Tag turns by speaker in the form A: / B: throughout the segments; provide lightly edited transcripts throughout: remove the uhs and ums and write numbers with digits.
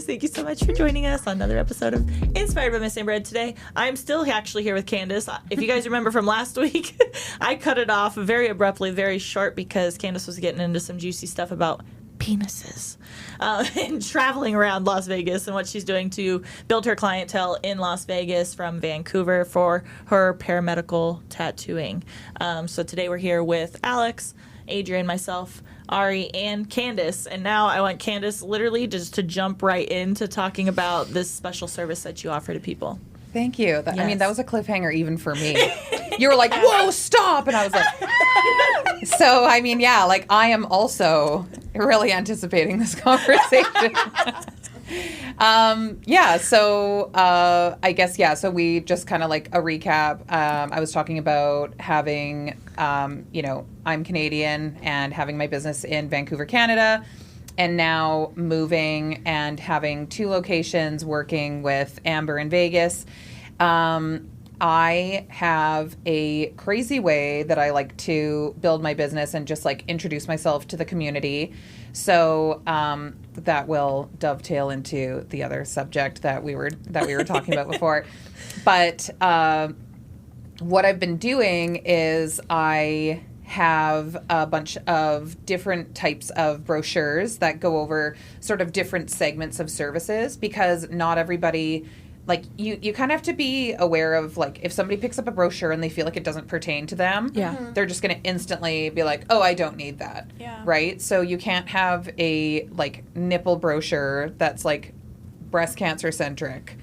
A: guys. Thank you so much for joining us on another episode of Inspired by Missing Bread today. I'm still actually here with Candice. If you guys remember from last week, I cut it off very abruptly, very short, because Candice was getting into some juicy stuff about penises and traveling around Las Vegas and what she's doing to build her clientele in Las Vegas from Vancouver for her paramedical tattooing. So today we're here with Aleks, Adrienne, myself, Ari, and Candice. And now I want Candice literally just to jump right into talking about this special service that you offer to people.
B: Thank you.
A: Yes.
B: I mean, that was a cliffhanger even for me. You were like, whoa, stop. And I was like, so, I mean, yeah, like I am also really anticipating this conversation. I guess, so we just kind of like a recap. I was talking about having, I'm Canadian and having my business in Vancouver, Canada, and now moving and having 2 locations working with Amber in Vegas. I have a crazy way that I like to build my business and just like introduce myself to the community. So that will dovetail into the other subject that we were talking about before. But what I've been doing is I have a bunch of different types of brochures that go over sort of different segments of services, because not everybody, like you kind of have to be aware of, like, if somebody picks up a brochure and they feel like it doesn't pertain to them, they're just going to instantly be like, oh, I don't need that. Yeah. Right? So you can't have a like nipple brochure that's like breast cancer centric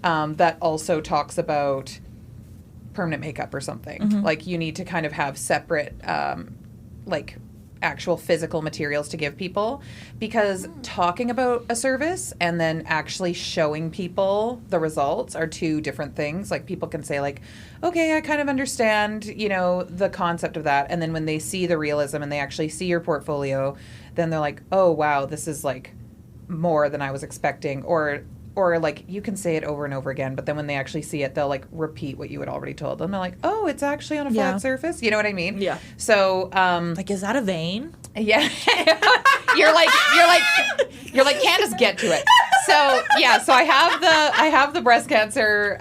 B: that also talks about permanent makeup or something. Mm-hmm. Like you need to kind of have separate like actual physical materials to give people, because talking about a service and then actually showing people the results are 2 different things. Like people can say like, okay, I kind of understand, the concept of that. And then when they see the realism and they actually see your portfolio, then they're like, oh, wow, this is like more than I was expecting. Or like you can say it over and over again, but then when they actually see it, they'll like repeat what you had already told them. They're like, oh, it's actually on a flat surface. You know what I mean? Yeah. So,
A: like, is that a vein?
B: Yeah. you're like, Candice, get to it. So yeah, so I have the breast cancer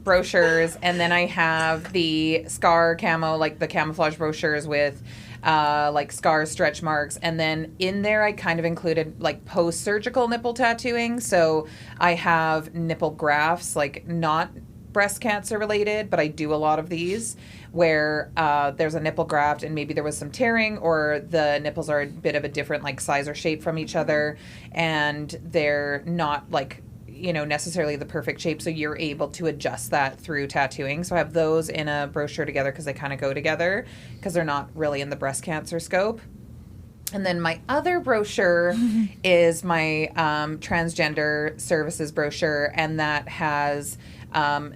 B: brochures, and then I have the scar camo, like the camouflage brochures with like scars, stretch marks, and then in there I kind of included like post-surgical nipple tattooing. So I have nipple grafts, like not breast cancer related, but I do a lot of these where there's a nipple graft and maybe there was some tearing, or the nipples are a bit of a different like size or shape from each other, and they're not like necessarily the perfect shape, so you're able to adjust that through tattooing. So I have those in a brochure together because they kind of go together, because they're not really in the breast cancer scope. And then my other brochure is my transgender services brochure, and that has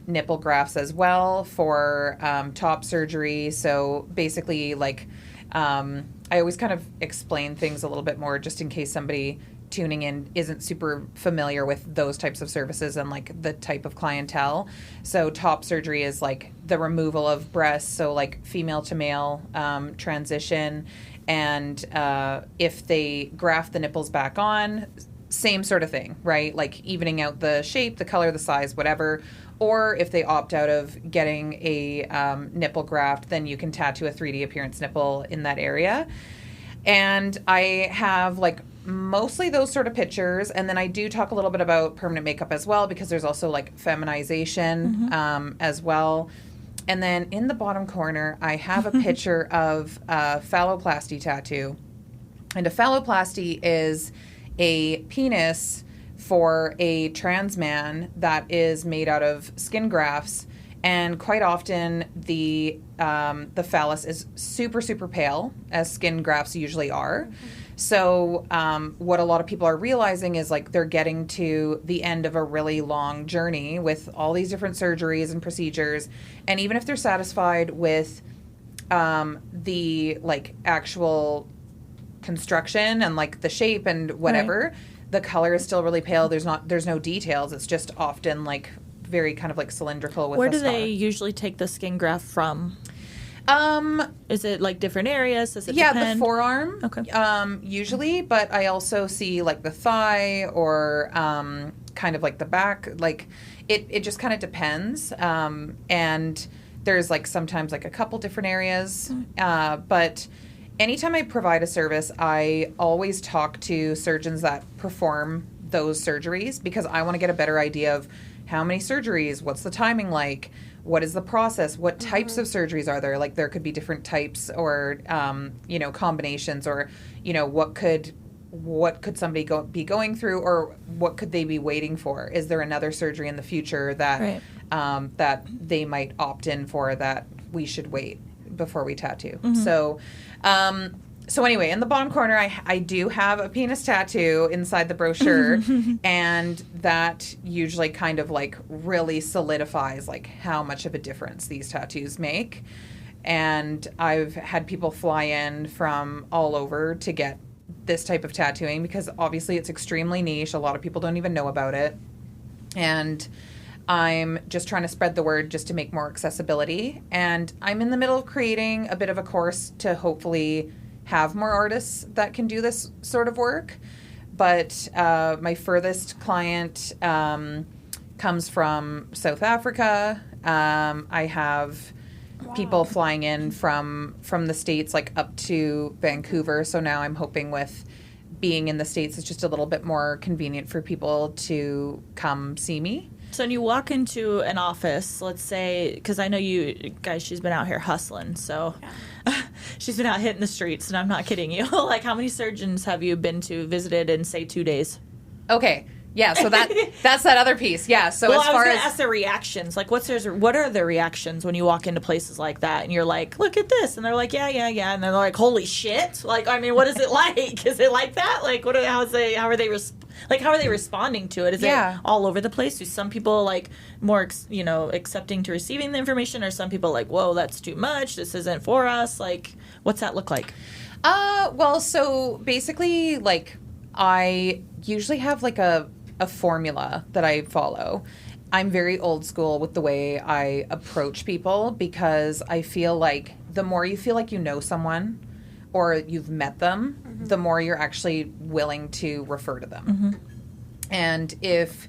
B: nipple grafts as well for top surgery. So basically, like, I always kind of explain things a little bit more just in case somebody tuning in isn't super familiar with those types of services and like the type of clientele. So top surgery is like the removal of breasts, so like female to male transition, and if they graft the nipples back on, same sort of thing, right? Like evening out the shape, the color, the size, whatever. Or if they opt out of getting a nipple graft, then you can tattoo a 3D appearance nipple in that area. And I have like mostly those sort of pictures, and then I do talk a little bit about permanent makeup as well, because there's also like feminization as well. And then in the bottom corner, I have a picture of a phalloplasty tattoo. And a phalloplasty is a penis for a trans man that is made out of skin grafts. And quite often the phallus is super, super pale, as skin grafts usually are. Mm-hmm. So what a lot of people are realizing is like they're getting to the end of a really long journey with all these different surgeries and procedures. And even if they're satisfied with the like actual construction and like the shape and whatever, the color is still really pale. There's no details. It's just often like very kind of like cylindrical with
A: Where
B: a
A: do
B: scar.
A: they usually take the skin graft from? Is it like different areas? Does it
B: Yeah,
A: depend?
B: the forearm.
A: Okay.
B: Usually, but I also see like the thigh or kind of like the back. Like it just kind of depends. And there's like sometimes like a couple different areas. But anytime I provide a service, I always talk to surgeons that perform those surgeries because I want to get a better idea of how many surgeries, what's the timing like, what is the process, what types of surgeries are there? Like there could be different types or, combinations or, what could somebody be going through or what could they be waiting for? Is there another surgery in the future that, that they might opt in for that we should wait before we tattoo? So anyway, in the bottom corner, I do have a penis tattoo inside the brochure, and that usually kind of like really solidifies like how much of a difference these tattoos make. And I've had people fly in from all over to get this type of tattooing because obviously it's extremely niche. A lot of people don't even know about it. And I'm just trying to spread the word just to make more accessibility. And I'm in the middle of creating a bit of a course to hopefully have more artists that can do this sort of work. But my furthest client comes from South Africa. I have people flying in from the States, like up to Vancouver. So now I'm hoping with being in the States, it's just a little bit more convenient for people to come see me.
A: So when you walk into an office, let's say, because I know you guys, she's been out here hustling, so she's been out hitting the streets, and I'm not kidding you. Like, how many surgeons have you been to, visited in, say, 2 days?
B: Okay. Yeah, so that's that other piece. Yeah, so
A: well,
B: as far
A: I was going to ask their reactions. Like, what are their reactions when you walk into places like that, and you're like, look at this, and they're like, yeah, and they're like, holy shit. Like, I mean, what is it like? Is it like that? Like, how are they responding to it? Is it all over the place? Do some people like more, accepting to receiving the information, or some people like, whoa, that's too much. This isn't for us. Like, what's that look like?
B: Well, so basically, like, I usually have like a formula that I follow. I'm very old school with the way I approach people because I feel like the more you feel like you know someone or you've met them, the more you're actually willing to refer to them. And if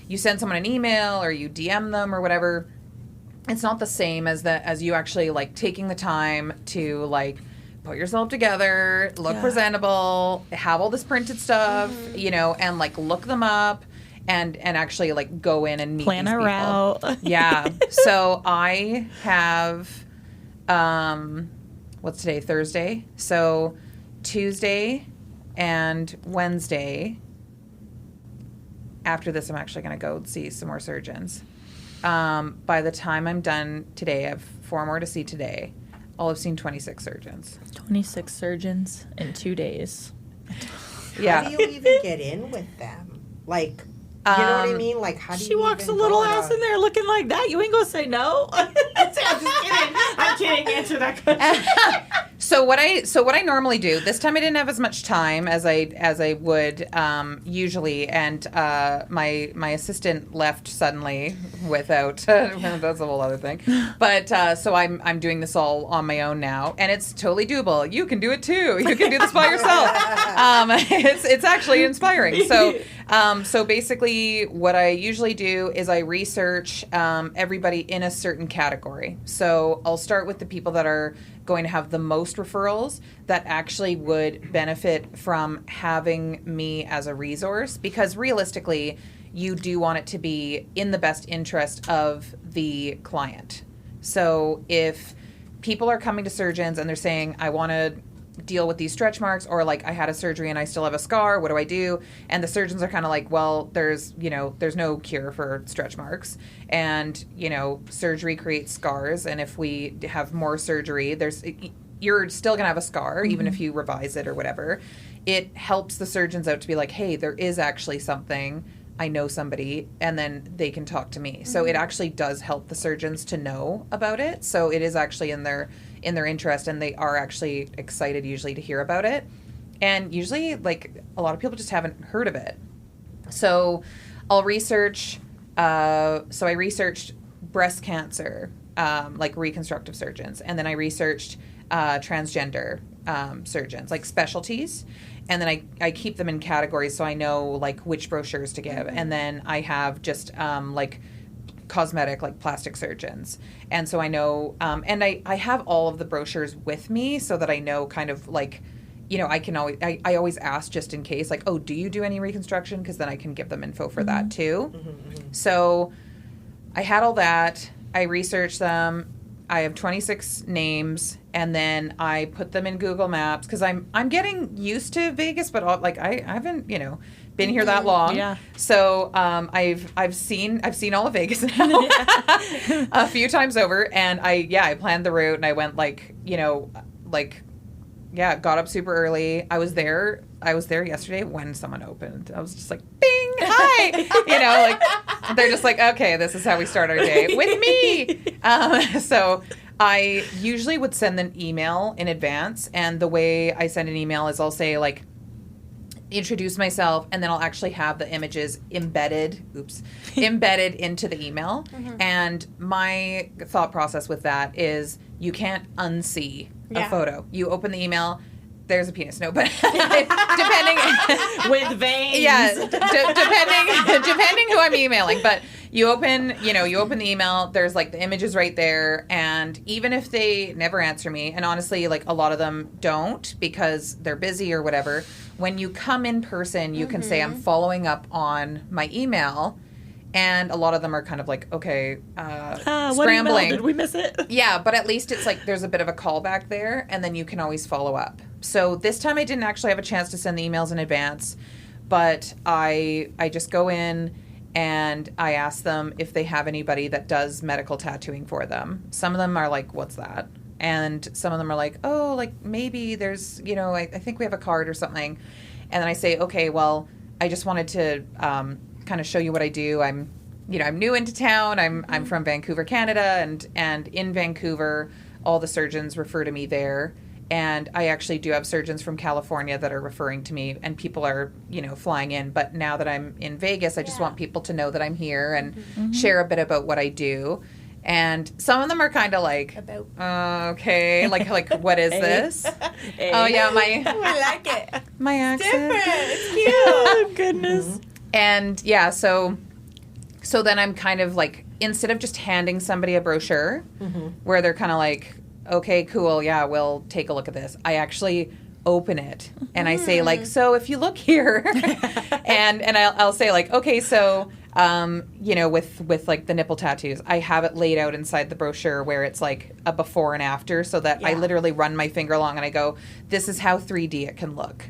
B: you send someone an email or you DM them or whatever, it's not the same as you actually like taking the time to like put yourself together, look presentable, have all this printed stuff, and like look them up and actually like go in and meet
A: plan
B: these
A: a
B: people.
A: route.
B: Yeah. So I have, what's today? Thursday. So Tuesday and Wednesday. After this, I'm actually going to go see some more surgeons. By the time I'm done today, I have 4 more to see today. I'll have seen 26 surgeons.
A: 26 surgeons in 2 days.
C: How do you even get in with them? Like, you know what I mean? Like, how do you
A: She walks a little ass in there looking like that. You ain't gonna say no. I'm just kidding. I'm kidding. Answer that question.
B: So what I normally do, this time I didn't have as much time as I would usually, and my assistant left suddenly without that's a whole other thing. But so I'm doing this all on my own now, and it's totally doable. You can do it too. You can do this by yourself. It's actually inspiring. So basically, what I usually do is I research everybody in a certain category. So I'll start with the people that are going to have the most referrals that actually would benefit from having me as a resource, because realistically, you do want it to be in the best interest of the client. So if people are coming to surgeons and they're saying, I want to deal with these stretch marks, or like I had a surgery and I still have a scar, what do I do? And the surgeons are kind of like, well, there's no cure for stretch marks, and surgery creates scars, and if we have more surgery, you're still gonna have a scar even if you revise it or whatever. It helps the surgeons out to be like, hey, there is actually something, I know somebody, and then they can talk to me. So it actually does help the surgeons to know about it. So it is actually in their interest, and they are actually excited usually to hear about it. And usually, like, a lot of people just haven't heard of it. So I'll research. So I researched breast cancer, like reconstructive surgeons, and then I researched transgender surgeons, like specialties, and then I keep them in categories so I know like which brochures to give, and then I have just like cosmetic, like plastic surgeons, and so I know, and I have all of the brochures with me so that I know kind of like, you know, I can always I always ask just in case, like, oh, do you do any reconstruction, because then I can give them info for that too. So I had all that, I researched them, I have 26 names, and then I put them in Google Maps because I'm getting used to Vegas, but like I haven't, you know, been here that long.
A: Yeah.
B: So I've seen all of Vegas now a few times over, and I planned the route, and I went like, you know, like, yeah, got up super early. I was there yesterday when someone opened. I was just like, bing, hi, you know, like they're just like, okay, this is how we start our day with me. So I usually would send an email in advance, and the way I send an email is I'll say like, introduce myself, and then I'll actually have the images embedded into the email. And my thought process with that is you can't unsee a photo. You open the email, there's a penis. No, but depending
A: with veins.
B: Yeah, depending who I'm emailing, but you open the email, there's like the images right there, and even if they never answer me, and honestly, like a lot of them don't because they're busy or whatever, when you come in person, you can say, I'm following up on my email, and a lot of them are kind of like, okay,
A: What
B: scrambling.
A: email? Did we miss it?
B: Yeah, but at least it's like there's a bit of a callback there, and then you can always follow up. So this time I didn't actually have a chance to send the emails in advance, but I just go in and I ask them if they have anybody that does medical tattooing for them. Some of them are like, what's that? And some of them are like, oh, like maybe there's, you know, I think we have a card or something. And then I say, okay, well, I just wanted to kind of show you what I do. I'm new into town. I'm from Vancouver, Canada, and in Vancouver, all the surgeons refer to me there. And I actually do have surgeons from California that are referring to me, and people are, you know, flying in. But now that I'm in Vegas, I just want people to know that I'm here and share a bit about what I do. And some of them are kind of like, okay, like what is this? Oh yeah,
C: I like it.
B: my accent.
C: Different. It's cute.
A: Oh goodness.
B: And yeah, so then I'm kind of like, instead of just handing somebody a brochure where they're kind of like, okay, cool, yeah, we'll take a look at this, I actually open it and I say like, so if you look here, and I'll say like, okay, so you know, with like the nipple tattoos, I have it laid out inside the brochure where it's like a before and after, so that I literally run my finger along and I go, this is how 3D it can look,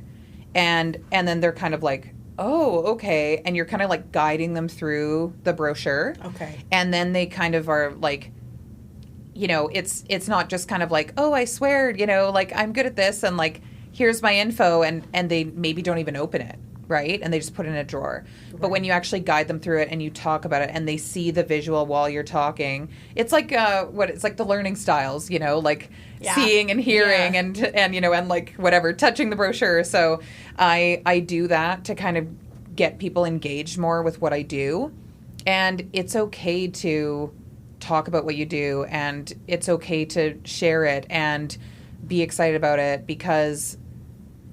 B: and then they're kind of like, oh, okay, and you're kind of like guiding them through the brochure,
C: Okay.
B: and then they kind of are like, you know, it's not just kind of like, oh, I swear, you know, like I'm good at this, and like here's my info, and they maybe don't even open it, right? And they just put it in a drawer. Right. But when you actually guide them through it and you talk about it and they see the visual while you're talking, it's like it's like the learning styles, you know, like seeing and hearing and you know, and like whatever, touching the brochure. So I do that to kind of get people engaged more with what I do. And it's okay to talk about what you do, and it's okay to share it and be excited about it, because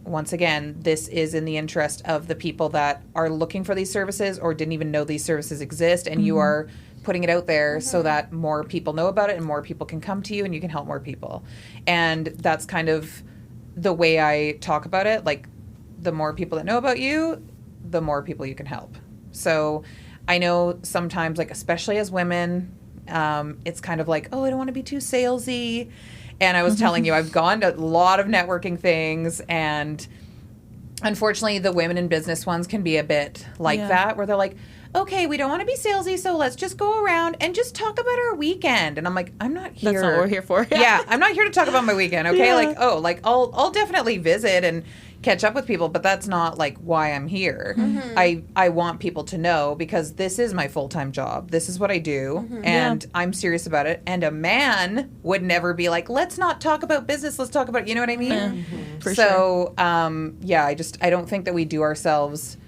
B: once again, this is in the interest of the people that are looking for these services or didn't even know these services exist, and you are putting it out there so that more people know about it and more people can come to you and you can help more people. And that's kind of the way I talk about it. Like, the more people that know about you, the more people you can help. So I know sometimes, like especially as women, it's kind of like, oh, I don't want to be too salesy. And I was telling you, I've gone to a lot of networking things, and unfortunately the women in business ones can be a bit like that, where they're like, okay, we don't want to be salesy, so let's just go around and just talk about our weekend. And I'm like, I'm not here.
A: That's not what we're here for.
B: Yeah, I'm not here to talk about my weekend, okay?
A: Yeah.
B: Like, oh, like I'll definitely visit and catch up with people, but that's not like why I'm here. I want people to know, because this is my full-time job. This is what I do, and I'm serious about it. And a man would never be like, let's not talk about business, let's talk about, you know what I mean?
A: For sure.
B: I don't think that we do ourselves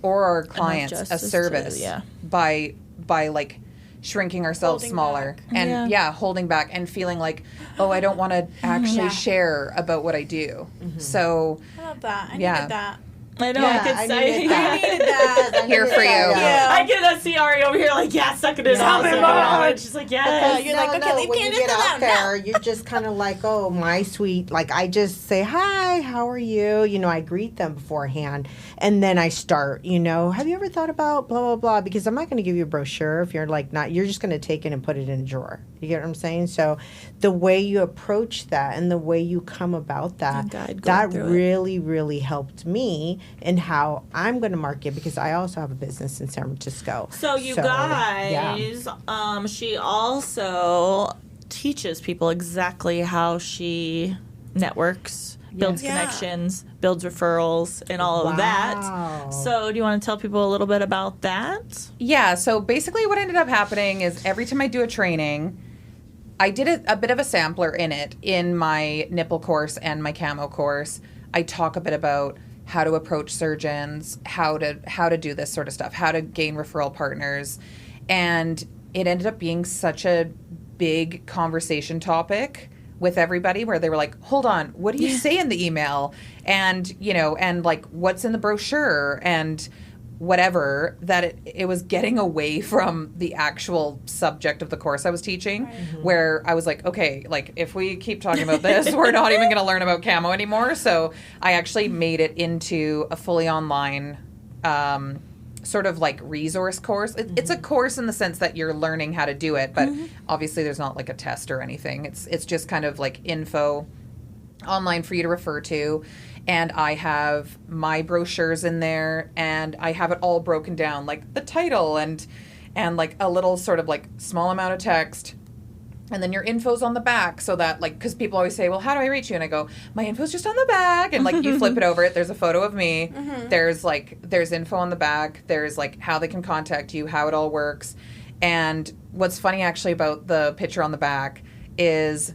B: or our clients a service by like shrinking ourselves
D: Holding
B: smaller
D: back.
B: and holding back and feeling like, oh, I don't want to actually share about what I do. So
D: I love that. I needed that.
A: I know, I could say.
D: I needed that.
B: Here for you.
D: Yeah.
A: I get that CRE over here like, yeah, suck it in.
D: Tell me more.
A: And she's like, yes.
D: You're like, okay, leave
C: when
D: Candice
C: you get out
D: alone.
C: there, you're just kind of like, oh, my sweet. Like, I just say, hi, how are you? You know, I greet them beforehand. And then I start, you know, have you ever thought about blah, blah, blah? Because I'm not going to give you a brochure if you're like not, you're just going to take it and put it in a drawer. You get what I'm saying? So the way you approach that and the way you come about that, that really, really helped me in how I'm going to market, because I also have a business in San Francisco.
A: So you guys, she also teaches people exactly how she networks, builds connections, builds referrals, and all of that. So do you want to tell people a little bit about that?
B: Yeah, so basically what ended up happening is every time I do a training, I did a bit of a sampler in it in my nipple course and my camo course. I talk a bit about how to approach surgeons, how to do this sort of stuff, how to gain referral partners. And it ended up being such a big conversation topic with everybody, where they were like, hold on, what do you say in the email? And, you know, and like, what's in the brochure and whatever, that it was getting away from the actual subject of the course I was teaching, where I was like, okay, like if we keep talking about this, we're not even going to learn about camo anymore. So I actually made it into a fully online sort of like resource course. It's a course in the sense that you're learning how to do it, but obviously there's not like a test or anything. It's just kind of like info online for you to refer to. And I have my brochures in there, and I have it all broken down, like the title and like a little sort of like small amount of text. And then your info's on the back, so that like, because people always say, well, how do I reach you? And I go, my info's just on the back. And like you flip it over, there's a photo of me. There's info on the back. There's like how they can contact you, how it all works. And what's funny actually about the picture on the back is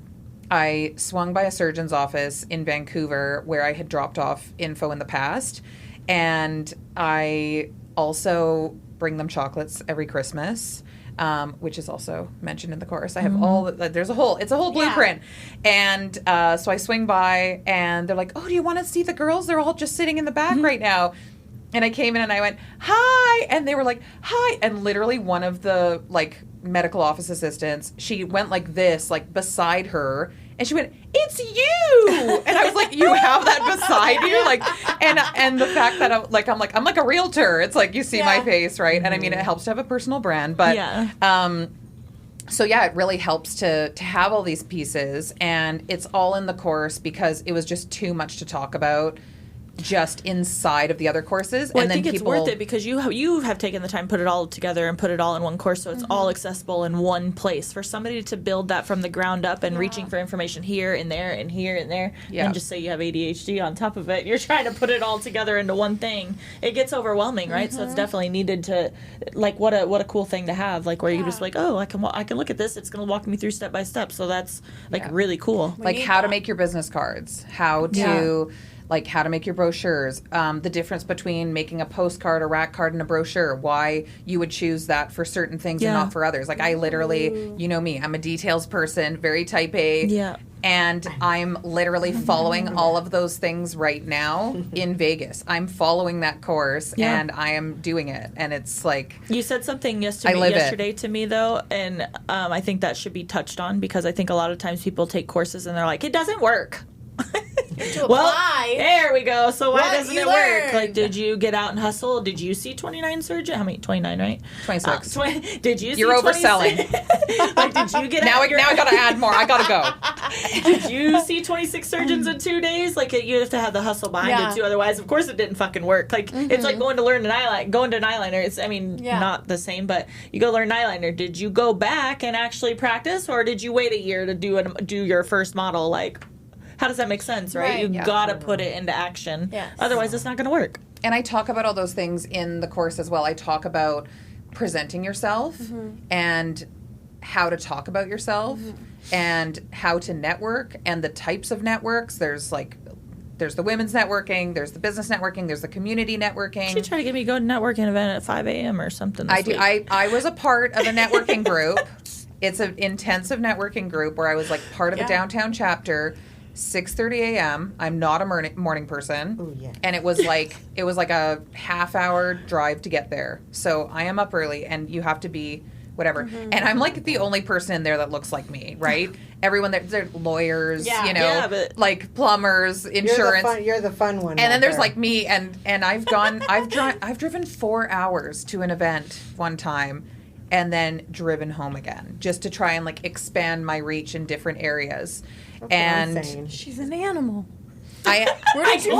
B: I swung by a surgeon's office in Vancouver where I had dropped off info in the past. And I also bring them chocolates every Christmas, which is also mentioned in the course. I have it's a whole blueprint. And so I swing by and they're like, oh, do you want to see the girls? They're all just sitting in the back right now. And I came in and I went, hi. And they were like, hi. And literally one of the like medical office assistants, she went like this, like beside her. And she went, it's you. And I was like, you have that beside you? Like, and the fact that I'm like a realtor. It's like, you see my face, right? And I mean, it helps to have a personal brand, but, so yeah, it really helps to have all these pieces, and it's all in the course because it was just too much to talk about just inside of the other courses.
A: Well,
B: and
A: I
B: then
A: think it's worth it because you have taken the time to put it all together and put it all in one course, so it's all accessible in one place. For somebody to build that from the ground up and reaching for information here and there and here and there, and just say you have ADHD on top of it, you're trying to put it all together into one thing. It gets overwhelming, right? So it's definitely needed to, like, what a cool thing to have, like where you just like, oh, I can look at this. It's going to walk me through step by step. So that's like really cool.
B: Like how to make your business cards, how to. Like how to make your brochures, the difference between making a postcard, a rack card, and a brochure, why you would choose that for certain things and not for others. Like I literally, you know me, I'm a details person, very type A. Yeah. And I'm literally following all of those things right now in Vegas. I'm following that course and I am doing it. And it's like...
A: You said something yesterday to me, though, and I think that should be touched on because I think a lot of times people take courses and they're like, it doesn't work. Well, there we go. So why doesn't it work? Like, did you get out and hustle? Did you see 29 surgeons? How many? 29, right?
B: 26.
A: Did you see
B: You're overselling.
A: Like, did you get
B: now I got to add more. I got to go.
A: Did you see 26 surgeons in 2 days? Like, you have to have the hustle behind it, too. Otherwise, of course, it didn't fucking work. Like, it's like going to an eyeliner. It's, I mean, not the same, but you go learn an eyeliner. Did you go back and actually practice, or did you wait a year to do your first model? Like, how does that make sense, right? You gotta put it into action. Yes. Otherwise, it's not gonna work.
B: And I talk about all those things in the course as well. I talk about presenting yourself and how to talk about yourself and how to network and the types of networks. There's like there's the women's networking, there's the business networking, there's the community networking.
A: She tried to get me to go to a networking event at 5 a.m. or something.
B: I do. I was a part of a networking group. It's an intensive networking group where I was like part of a downtown chapter. 6:30 a.m. I'm not a morning person.
C: Ooh, yeah.
B: And it was like a half-hour drive to get there. So I am up early, and you have to be whatever. And I'm like the only person in there that looks like me, right? Everyone they're lawyers,
A: but
B: like plumbers, insurance.
C: You're the fun one.
B: And then there's like me, and I've driven 4 hours to an event one time, and then driven home again just to try and like expand my reach in different areas. And
D: she's an animal.
B: I
A: told you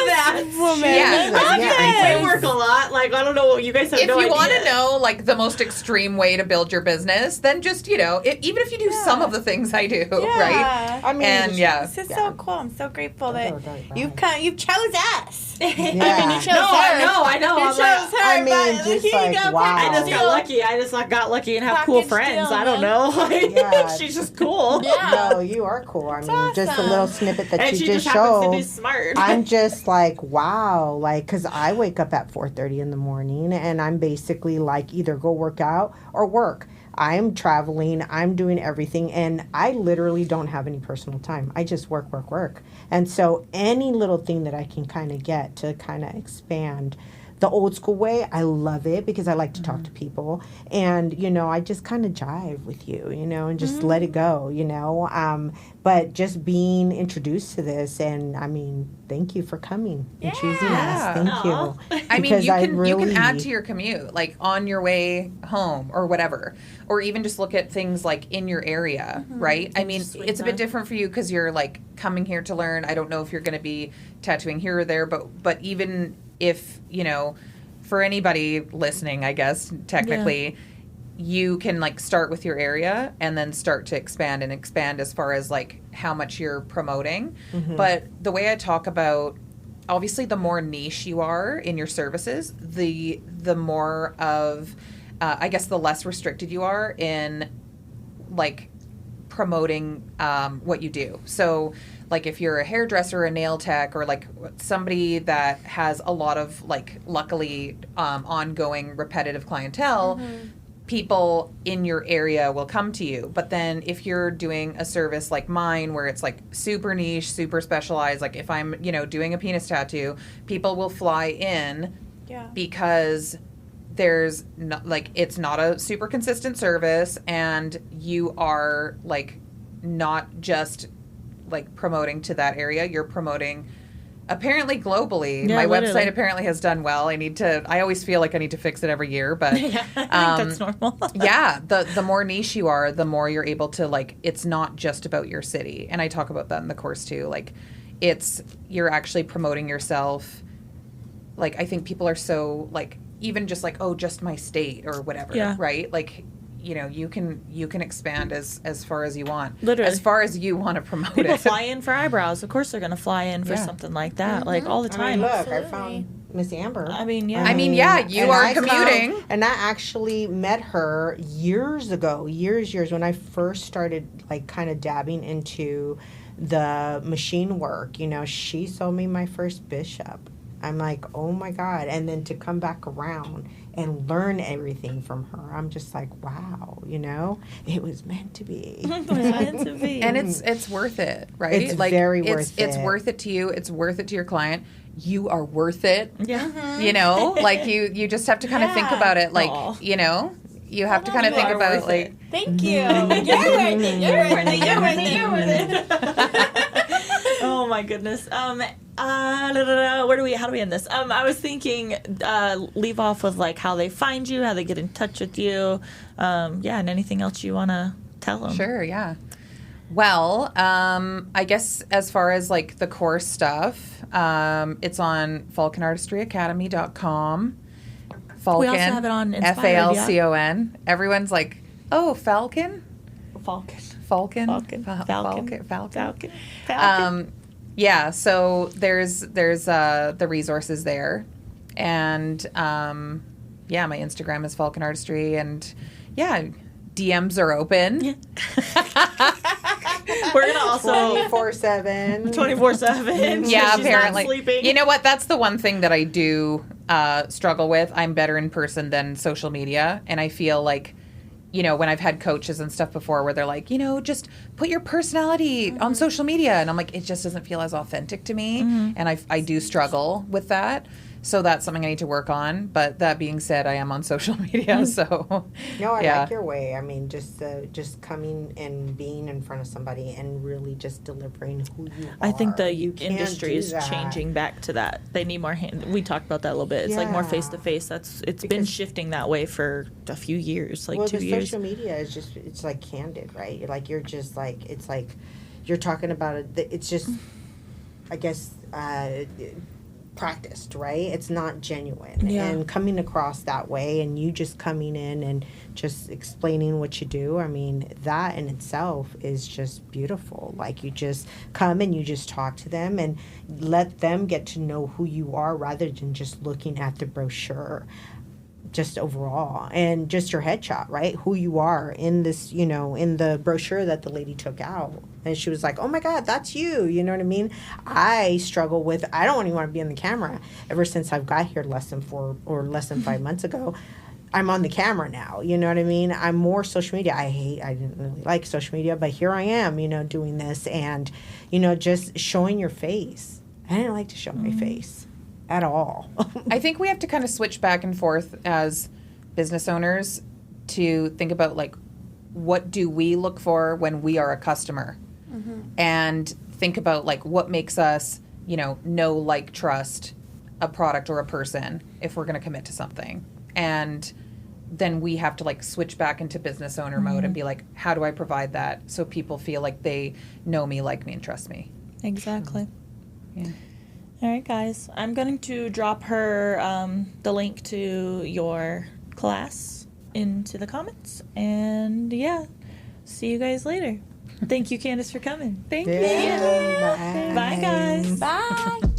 A: that.
B: Yeah.
A: I work a lot. Like, I don't know what you guys have
B: If
A: no idea.
B: you want to know, like, the most extreme way to build your business, then just, even if you do some of the things I do, right?
C: I mean,
B: and
D: This is so cool. I'm so grateful that you've chose us. I mean, you chose her.
A: I know.
D: You chose her.
C: I mean,
D: but
C: just
D: here you
C: like,
D: go,
C: wow.
A: I just got lucky. I just got lucky and have cool
D: Package
A: friends.
D: deal,
A: I don't know.
C: Yeah.
A: She's just cool.
D: Yeah.
C: No, you are cool. I mean, just a
D: awesome.
C: little snippet that
A: And
C: you
A: she
C: just
A: just happens to be
C: showed.
A: smart.
C: I'm just like, wow, like, because I wake up at 4:30 in the morning, and I'm basically like either go work out or work. I'm traveling, I'm doing everything, and I literally don't have any personal time. I just work. And so any little thing that I can kind of get to kind of expand the old school way, I love it because I like to talk to people. And, I just kind of jive with you, and just let it go, But just being introduced to this, and I mean, thank you for coming and choosing us. Thank you.
B: I mean,
C: Because
B: you can add to your commute, like on your way home or whatever, or even just look at things like in your area, right? I mean, it's a bit different for you because you're like coming here to learn. I don't know if you're going to be tattooing here or there, but even if, for anybody listening, I guess, technically, you can like start with your area and then start to expand as far as like how much you're promoting. But the way I talk about, obviously, the more niche you are in your services, the more of, I guess, the less restricted you are in like promoting what you do. So like if you're a hairdresser, a nail tech, or like somebody that has a lot of like luckily ongoing repetitive clientele, people in your area will come to you. But then if you're doing a service like mine where it's like super niche, super specialized, like if I'm, doing a penis tattoo, people will fly in because there's not like, it's not a super consistent service, and you are like not just like promoting to that area, you're promoting apparently globally.
A: Yeah,
B: my
A: literally.
B: website apparently has done well. I always feel like I need to fix it every year, but
A: I think that's normal.
B: yeah, the more niche you are, the more you're able to like, it's not just about your city. And I talk about that in the course too. Like you're actually promoting yourself. Like, I think people are so like, even just like, oh, just my state or whatever, right? Like, you can expand as far as you want.
A: Literally.
B: As far as you want to promote
A: People
B: it.
A: fly in for eyebrows. Of course they're going to fly in for something like that, like all the
C: I
A: time.
C: mean, look, I found Miss Amber.
A: I mean, yeah.
B: I mean, yeah, you
C: and
B: are
C: I
B: commuting.
C: and I actually met her years ago, years, when I first started like kind of dabbing into the machine work. She sold me my first bishop. I'm like, oh my God. And then to come back around and learn everything from her, I'm just like, wow, it was meant to be.
A: It was meant to be.
B: And it's worth it, right?
C: It's
B: like,
C: very worth it.
B: It's worth it to you. It's worth it to your client. You are worth it.
A: Yeah.
B: Like you just have to kind of think about it. Like, you have to kind of think about it. Like,
D: thank you. You're worth it. You're worth it. You're worth it. You're worth it.
A: Oh my goodness. How do we end this? I was thinking, leave off with like how they find you, how they get in touch with you, and anything else you want to tell them.
B: Sure, yeah. Well, I guess as far as like the course stuff, it's on falconartistryacademy.com. Falcon.
A: We also have it on Inspired,
B: Falcon. Everyone's like, oh, Falcon?
A: Falcon.
B: Yeah, so there's the resources there, and my Instagram is Falcon Artistry, and DMs are open.
A: We're gonna also
C: 24/7.
A: 24/7.
B: Yeah,
A: She's
B: apparently.
A: not sleeping.
B: You know what? That's the one thing that I do struggle with. I'm better in person than social media, and I feel like, when I've had coaches and stuff before where they're like, just put your personality on social media, and I'm like, it just doesn't feel as authentic to me, and I do struggle with that. So that's something I need to work on. But that being said, I am on social media, so
C: No, I
B: yeah.
C: like your way. I mean, just coming and being in front of somebody and really just delivering who you are.
A: I think the
C: You can't
A: industry
C: do
A: is
C: that.
A: changing back to that. They need more we talked about that a little bit. It's like more
C: Yeah.
A: face to face. It's been shifting that way for a few years, like 2
C: the
A: years.
C: social media is just, it's like candid, right? You're just like, it's like you're talking about it. It's just, I guess, practiced, right? It's not genuine.
A: Yeah.
C: And coming across that way and you just coming in and just explaining what you do, I mean, that in itself is just beautiful. Like, you just come and you just talk to them and let them get to know who you are rather than just looking at the brochure. Just overall, and just your headshot, right? Who you are in this, in the brochure that the lady took out. And she was like, oh my God, that's you. You know what I mean? I struggle with, I don't even want to be on the camera. Ever since I've got here less than 5 months ago, I'm on the camera now. You know what I mean? I'm more social media. I didn't really like social media, but here I am, doing this and, just showing your face. I didn't like to show my face at all.
B: I think we have to kind of switch back and forth as business owners to think about, like, what do we look for when we are a customer, and think about, like, what makes us, know, like, trust a product or a person if we're going to commit to something. And then we have to, like, switch back into business owner mode and be like, how do I provide that so people feel like they know me, like me, and trust me?
A: Exactly.
B: Yeah.
A: All right, guys. I'm going to drop her the link to your class into the comments. And, yeah, see you guys later. Thank you, Candice, for coming.
B: Thank
C: Yeah,
B: you.
C: bye.
A: Bye, guys.
D: Bye.